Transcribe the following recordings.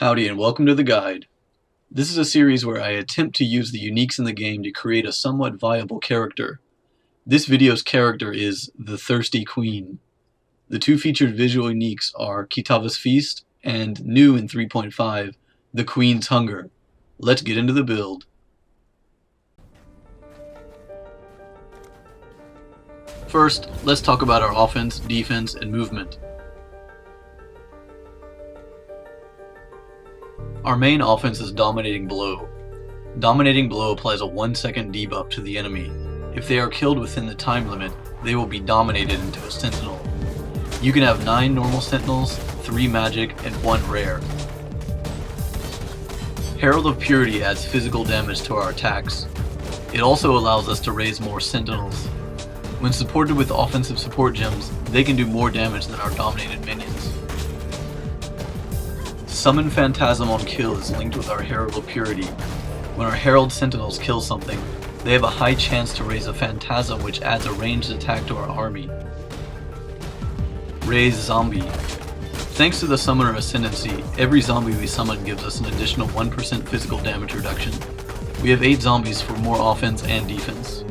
Howdy and welcome to the guide. This is a series where I attempt to use the uniques in the game to create a somewhat viable character. This video's character is the Thirsty Queen. The two featured visual uniques are Kitava's Feast and, new in 3.5, the Queen's Hunger. Let's get into the build. First, let's talk about our offense, defense, and movement. Our main offense is Dominating Blow. Dominating Blow applies a 1-second debuff to the enemy. If they are killed within the time limit, they will be dominated into a Sentinel. You can have 9 normal Sentinels, 3 magic, and 1 rare. Herald of Purity adds physical damage to our attacks. It also allows us to raise more Sentinels. When supported with offensive support gems, they can do more damage than our dominated minions. Summon Phantasm on kill is linked with our Herald of Purity. When our Herald Sentinels kill something, they have a high chance to raise a Phantasm which adds a ranged attack to our army. Raise Zombie. Thanks to the Summoner Ascendancy, every zombie we summon gives us an additional 1% physical damage reduction. We have 8 zombies for more offense and defense.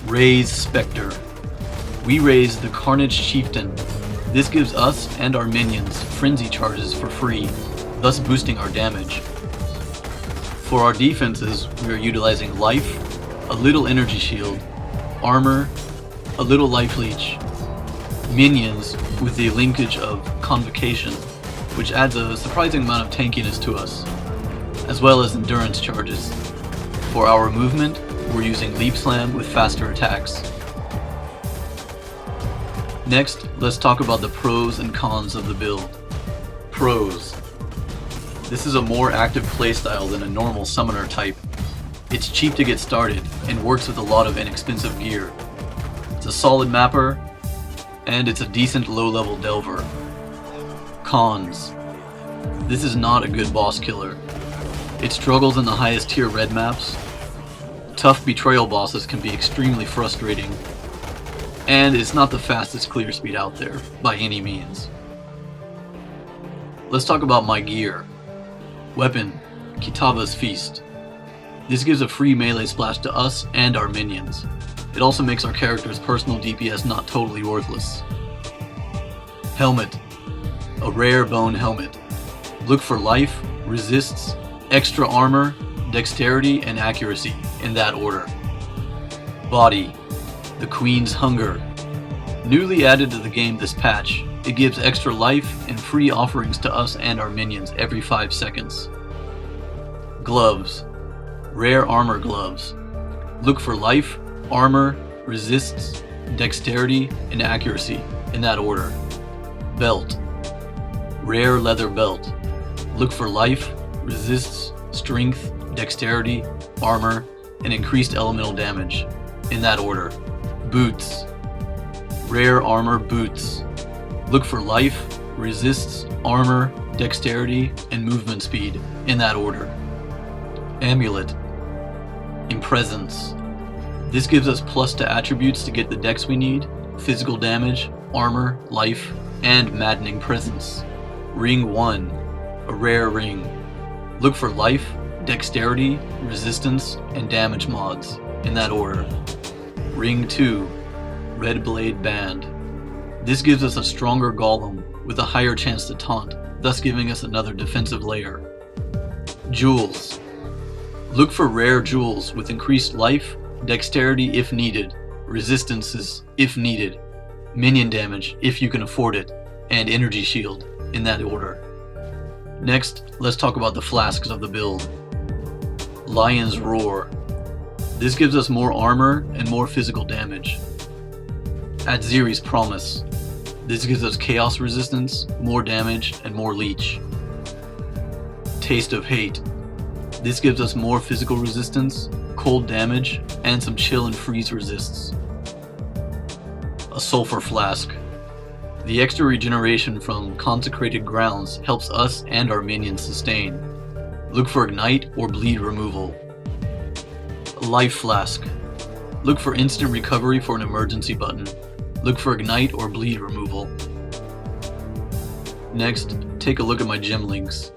Raise Spectre. We raise the Carnage Chieftain. This gives us and our minions frenzy charges for free, thus boosting our damage. For our defenses, we are utilizing life, a little energy shield, armor, a little life leech, minions with the linkage of convocation, which adds a surprising amount of tankiness to us, as well as endurance charges. For our movement, we're using Leap Slam with faster attacks. Next, let's talk about the pros and cons of the build. Pros. This is a more active playstyle than a normal summoner type. It's cheap to get started, and works with a lot of inexpensive gear. It's a solid mapper, and it's a decent low-level delver. Cons. This is not a good boss killer. It struggles in the highest tier red maps. Tough betrayal bosses can be extremely frustrating. And it's not the fastest clear speed out there, by any means. Let's talk about my gear. Weapon, Kitava's Feast. This gives a free melee splash to us and our minions. It also makes our character's personal DPS not totally worthless. Helmet, a rare bone helmet. Look for life, resists, extra armor, dexterity, and accuracy, in that order. Body, the Queen's Hunger. Newly added to the game this patch, it gives extra life and free offerings to us and our minions every 5 seconds. Gloves. Rare armor gloves. Look for life, armor, resists, dexterity, and accuracy, in that order. Belt. Rare leather belt. Look for life, resists, strength, dexterity, armor, and increased elemental damage, in that order. Boots. Rare armor boots. Look for life, resists, armor, dexterity, and movement speed, in that order. Amulet. Impresence. This gives us plus to attributes to get the dex we need, physical damage, armor, life, and maddening presence. Ring 1. A rare ring. Look for life, dexterity, resistance, and damage mods, in that order. Ring 2. Red Blade Band. This gives us a stronger golem with a higher chance to taunt, thus giving us another defensive layer. Jewels. Look for rare jewels with increased life, dexterity if needed, resistances if needed, minion damage if you can afford it, and energy shield, in that order. Next, let's talk about the flasks of the build. Lion's Roar. This gives us more armor and more physical damage. Adziri's Promise. This gives us chaos resistance, more damage, and more leech. Taste of Hate. This gives us more physical resistance, cold damage, and some chill and freeze resists. A Sulfur Flask. The extra regeneration from consecrated grounds helps us and our minions sustain. Look for Ignite or Bleed removal. A Life Flask. Look for instant recovery for an emergency button. Look for Ignite or Bleed removal. Next, take a look at my gem links.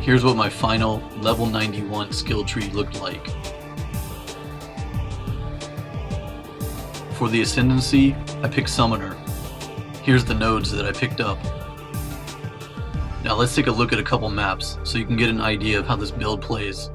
Here's what my final level 91 skill tree looked like. For the Ascendancy, I picked Summoner. Here's the nodes that I picked up. Now let's take a look at a couple maps so you can get an idea of how this build plays.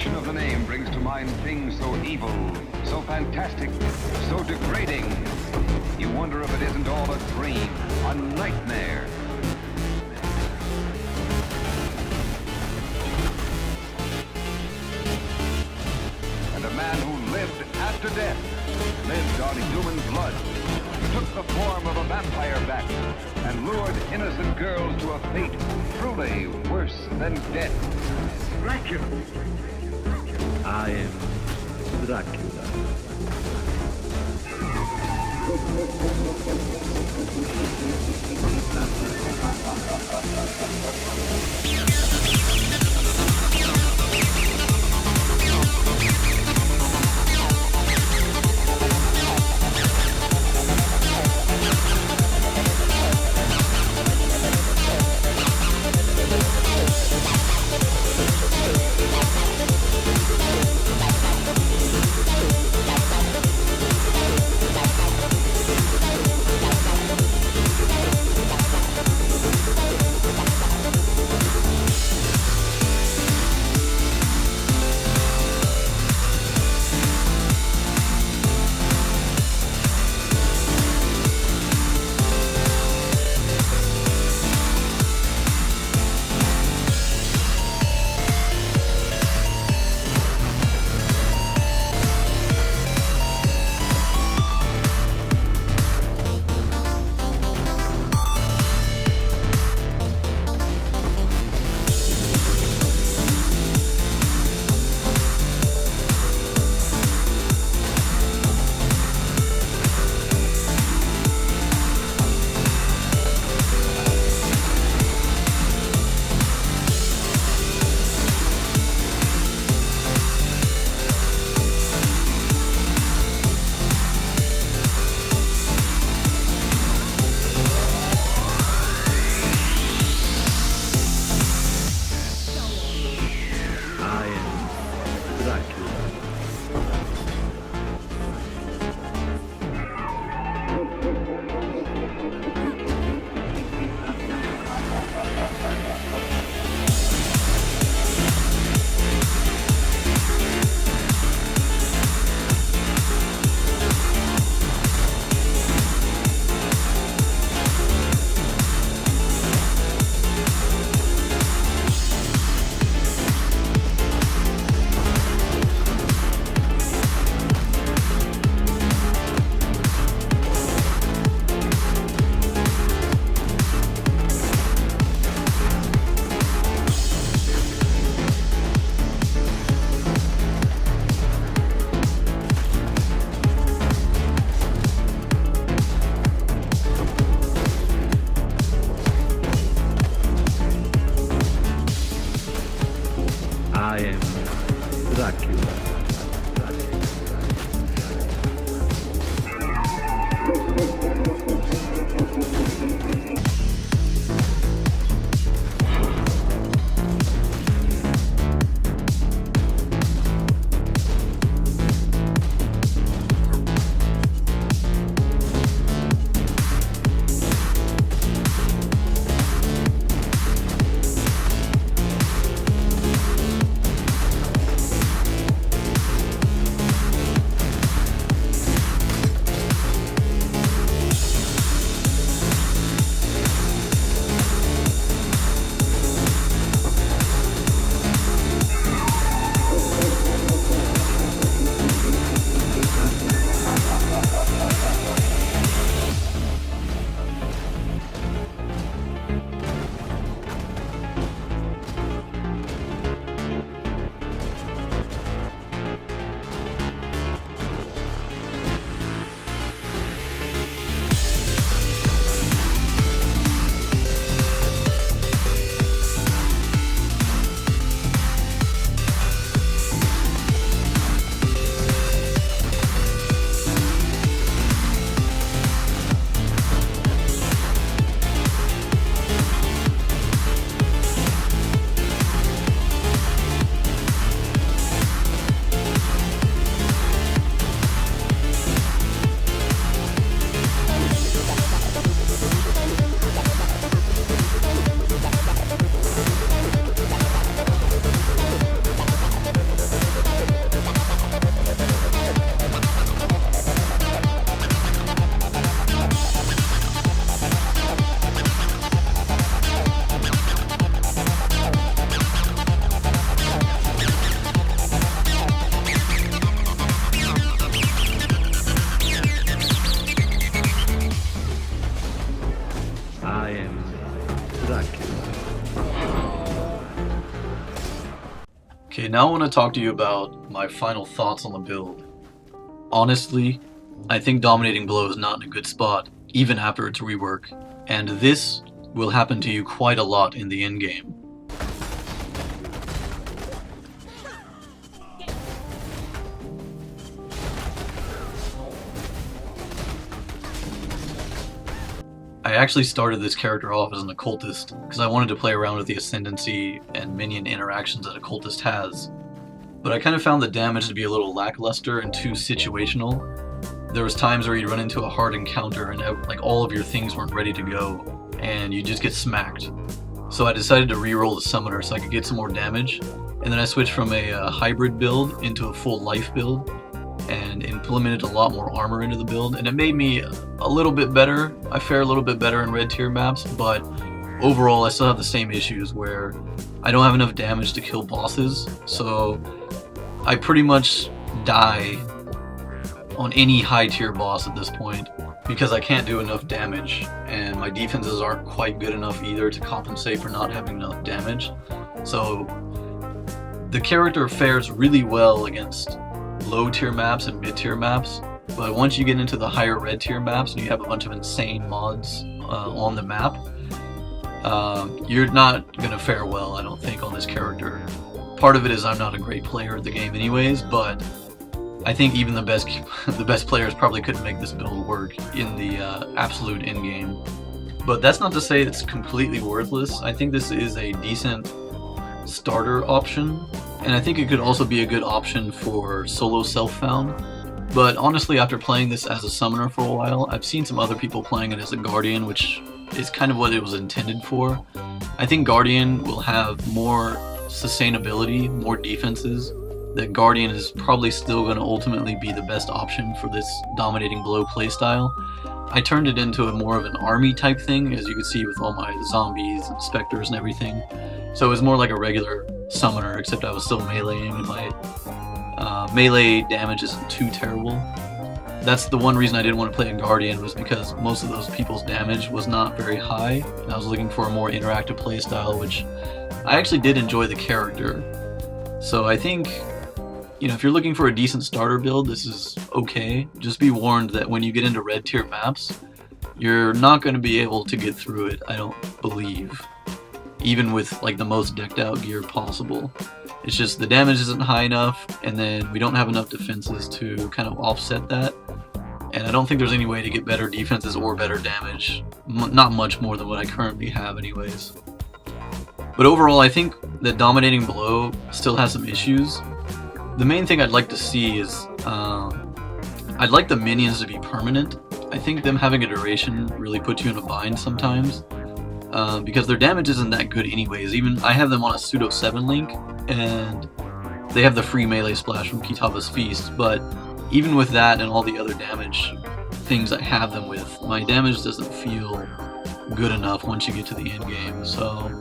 mention of the name brings to mind things so evil, so fantastic, so degrading. You wonder if it isn't all a dream, a nightmare. lived after death, lived on human blood, took the form of a vampire bat, and lured innocent girls to a fate truly worse than death. Dracula. I am Dracula. I am Dracula. Okay, now I want to talk to you about my final thoughts on the build. Honestly, I think Dominating Blow is not in a good spot, even after its rework, and this will happen to you quite a lot in the endgame. I actually started this character off as an occultist because I wanted to play around with the Ascendancy and minion interactions that occultist has. But I kind of found the damage to be a little lackluster and too situational. There was times where you'd run into a hard encounter and like all of your things weren't ready to go, and you just get smacked. So I decided to reroll the summoner so I could get some more damage, and then I switched from a hybrid build into a full life build, and implemented a lot more armor into the build, and it made me a little bit better. I fare a little bit better in red tier maps, but overall I still have the same issues where I don't have enough damage to kill bosses, so I pretty much die on any high tier boss at this point because I can't do enough damage, and my defenses aren't quite good enough either to compensate for not having enough damage. So the character fares really well against low tier maps and mid tier maps, but once you get into the higher red tier maps and you have a bunch of insane mods on the map, you're not gonna fare well, I don't think, on this character. Part of it is I'm not a great player at the game anyways, but I think even the best players probably couldn't make this build work in the absolute endgame. But that's not to say it's completely worthless. I think this is a decent starter option, and I think it could also be a good option for solo self-found. But honestly, after playing this as a summoner for a while, I've seen some other people playing it as a guardian, which is kind of what it was intended for. I think guardian will have more sustainability, more defenses. That guardian is probably still going to ultimately be the best option for this Dominating Blow playstyle. I turned it into more of an army type thing, as you can see with all my zombies and specters and everything. So it was more like a regular summoner, except I was still meleeing, and my melee damage isn't too terrible. That's the one reason I didn't want to play a guardian, was because most of those people's damage was not very high, and I was looking for a more interactive playstyle, which I actually did enjoy the character. So I think, you know, if you're looking for a decent starter build, this is okay. Just be warned that when you get into red tier maps, you're not going to be able to get through it, I don't believe. Even with like the most decked out gear possible. It's just the damage isn't high enough, and then we don't have enough defenses to kind of offset that. And I don't think there's any way to get better defenses or better damage. Not much more than what I currently have anyways. But overall, I think that Dominating Blow still has some issues. The main thing I'd like to see is, I'd like the minions to be permanent. I think them having a duration really puts you in a bind sometimes, because their damage isn't that good anyways. Even I have them on a pseudo 7 link, and they have the free melee splash from Kitava's Feast, but even with that and all the other damage things I have them with, my damage doesn't feel good enough once you get to the end game. So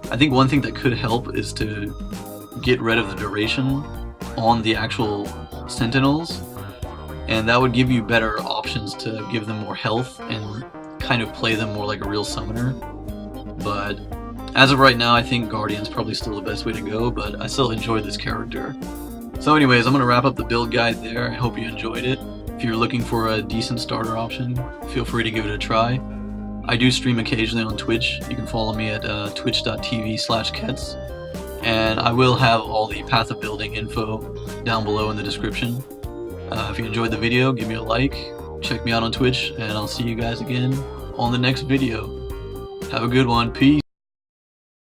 I think one thing that could help is to get rid of the duration on the actual sentinels, and that would give you better options to give them more health and kind of play them more like a real summoner. But as of right now, I think Guardian's probably still the best way to go, but I still enjoy this character. So anyways, I'm going to wrap up the build guide there. I hope you enjoyed it. If you're looking for a decent starter option, feel free to give it a try. I do stream occasionally on Twitch. You can follow me at twitch.tv/Kets. And I will have all the Path of Building info down below in the description. If you enjoyed the video, give me a like, check me out on Twitch, and I'll see you guys again on the next video. Have a good one. Peace.